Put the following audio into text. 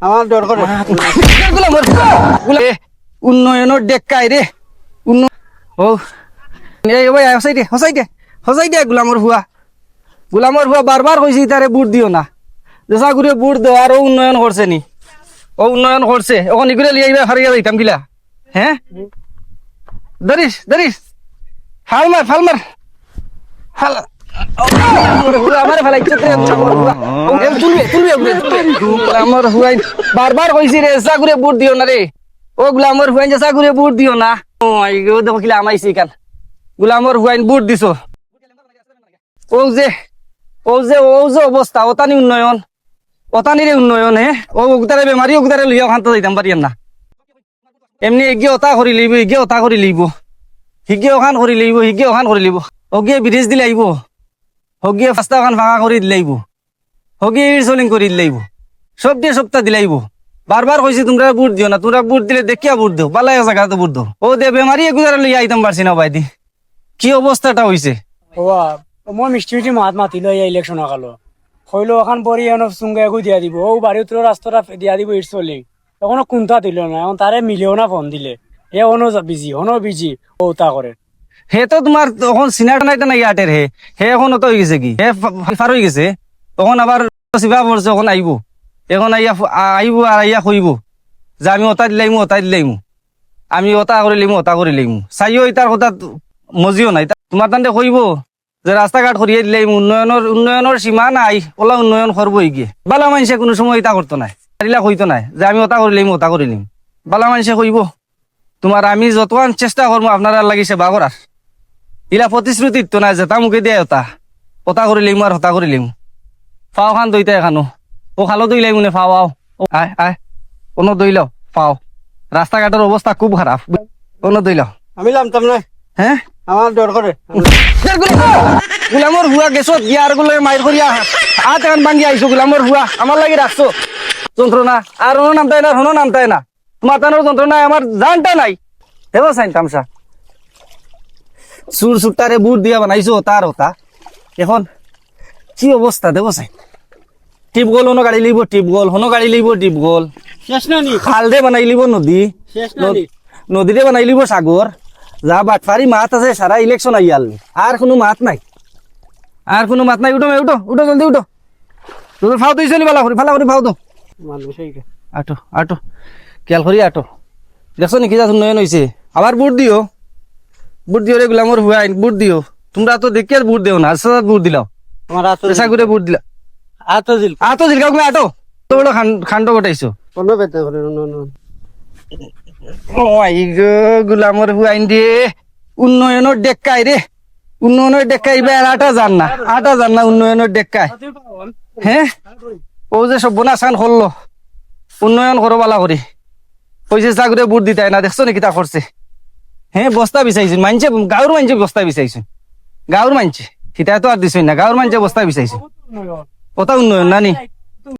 আমার ডর করে উন্নয়নের ডেকাই রে ও হসাই দে গোলামর হুয়া বারবার কইছি তারে বুট দিও না দেশা ঘুরে বুট দেও আর উন্নয়ন করছে নি ও উন্নয়ন করছে এখন ইগুলো লিয়ে হারিয়ে যাইতাম কিলা হ্যাঁ ধরিস ফাল মার আমার হুয়াই বারবার কইছি রে এসা করে বুট দিও না রে ও গুলামর হুয়াইন এসা করে বুট দিও না ও দেখো কিলা আমাইছি কান গুলামর হুয়াইন বুট দিছো ও যে অবস্থা ওতানি উন্নয়ন ওতানিরে উন্নয়ন হে ও উগতারে বেমারি উগতারে লইয়া খান্ত যাইতাম পারিয়ান না এমনি এগিয়ে ওতা করি লইব হিগে ওখান করি লইব হগিয়ে ব্রিজ দিলে আইব হগিয়ে ফাস্তা ওখান ভাঙা করে দিলে আইব হগিয়ে ইরসলিং করে দিলে আইব সব দিয়ে সপ্তাহ দিলে আইব বারবার কইছি তোমরা বুট দিও না তোমরা বুট দিলে দেখিয়া বুট দেও বালাই জায়গাতে বুট দেও ও দে বেমারি এগুজারে লইয়া আইতাম পারছি না বাইদি কি অবস্থাটা হইছে মই মিষ্টি মাত মাতিল ইলেকশন আকালো হইলো ওখান পরি চুঙ্গা একু দিয়া দিব ও বাড়ি উত্তর রাস্তাটা দিয়া দিব ইরসলিং এখনো কোনটা দিল না এখন তারে মিলেও না ফোন দিলে হে বিজি ও তা করে হে তো তোমার তখন সিনাটা নাইটা না ইয়াটের হে এখন অত হয়ে গেছে কি হে ফার হয়ে গেছে তখন আবার চিবা পড়ছে এখন আইব এখন আইব আর আইয়া কইব যে আমি ওটা দিলাইমু আমি ওটা করে লিমু চাইও ইতার কথা মজিও নাই তোমার তান্তে কইব যে রাস্তাঘাট করিয়ে দিলাইমু উন্নয়নের সীমা নাই ওলা উন্নয়ন করবই গিয়ে বালা মানুষে কোনো সময় ইটা করতো নাই হইতো নাই যে আমি ওটা করে লিম বালা মানুষে কইব তোমার আমি যতক্ষণ চেষ্টা করবো আপনারা লাগিছে বা করার ইলা প্রতিশ্রুতি তো নাই যে তা মুখে দিয়ে ওটা করে লিমু আর হতা করে লিমু ফাও খান দইতে এখানো ও খালো দইলাই মনে ফাও আয় কোনো দইলাও ফাও রাস্তাঘাটের অবস্থা খুব খারাপ কোনো দইলাও আমি লামতাম না হ্যাঁ আমার ডর করে গুলামর হুয়া গেছত গিয়ার গুলো মাইর করিয়া হাত এখন ভাঙ্গি আইসো গুলামর হুয়া আমার লাগি রাখছো যন্ত্রণা আর হনো নামতাই না তোমার তানোর যন্ত্রণা আমার জানটা নাই দেবো সাইন তামসা সুরটারে বুট দিয়া বানাইছো তার হতা এখন কি অবস্থা দেবো সাইন টিপগল হনো গাড়ি লইব টিপগল শেষ না নি খাল দে বানাই লিব নদী শেষ না নি নদীরে বানাই লিব সাগর যা বাটফারি মাত আছে সারা ইলেকশন আইয়াল আর কোনো মাত নাই উঠো জলদি উঠো তোর ফাও তুই চলি ফালা করি ফাও তো মানুষ আটো খেয়াল করি আটো দেখছো নাকি যা উন্নয়ন হয়েছে আবার বুট দিও রে গুলামর হুয়াইন বুট দিও তোমরা তো দেখি আর বুট দেও না বুট দিলাও আমার পেশা করে বুট দিলা আতো জিলকাও তুমি আটো তো বড় খান্ড গোটাইছো কোনো বেতন করে গুলামর হুয়াইন দিয়ে উন্নয়নের ডেকাই রে আটা জান না উন্নয়নের ডেকাই হ্যাঁ ও যে সব বোনাসান করলো উন্নয়ন করো বালা করি পয়সা চাকরি বুট দিতাই না দেখছো নাকি তা করছে হ্যাঁ বস্তা বিচাইছেন মানছে গাঁর মানছে বস্তা বিচাইছেন গাঁর মানছে সেটা তো আর দিছই না গাঁর মানছে বস্তা বিচাইছে ওটা উন্নয়ন না নি